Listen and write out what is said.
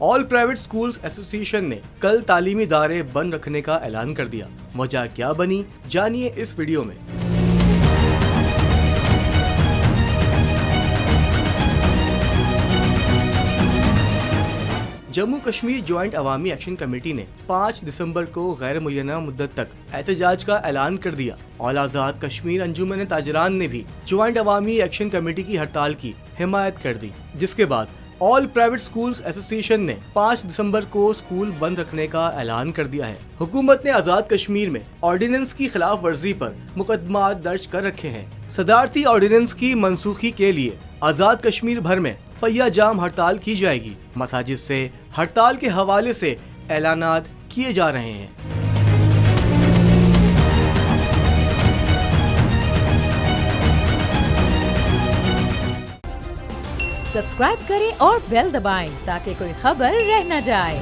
آل private schools ایسوسی ایشن نے کل تعلیمی ادارے بند رکھنے کا اعلان کر دیا۔ وجہ کیا بنی، جانیے اس ویڈیو میں۔ جموں کشمیر جوائنٹ عوامی ایکشن کمیٹی نے 5 دسمبر کو غیر معینہ مدت تک احتجاج کا اعلان کر دیا۔ آل آزاد کشمیر انجمن تاجران نے بھی جوائنٹ عوامی ایکشن کمیٹی کی ہڑتال کی حمایت کر دی، جس کے بعد آل پرائیویٹ اسکولز ایسوسی ایشن نے 5 دسمبر کو اسکول بند رکھنے کا اعلان کر دیا ہے۔ حکومت نے آزاد کشمیر میں آرڈیننس کی خلاف ورزی پر مقدمات درج کر رکھے ہیں۔ صدارتی آرڈیننس کی منسوخی کے لیے آزاد کشمیر بھر میں پہیہ جام ہڑتال کی جائے گی۔ مساجد سے ہڑتال کے حوالے سے اعلانات کیے جا رہے ہیں۔ سبسکرائب کریں اور بیل دبائیں تاکہ کوئی خبر رہ نہ جائے۔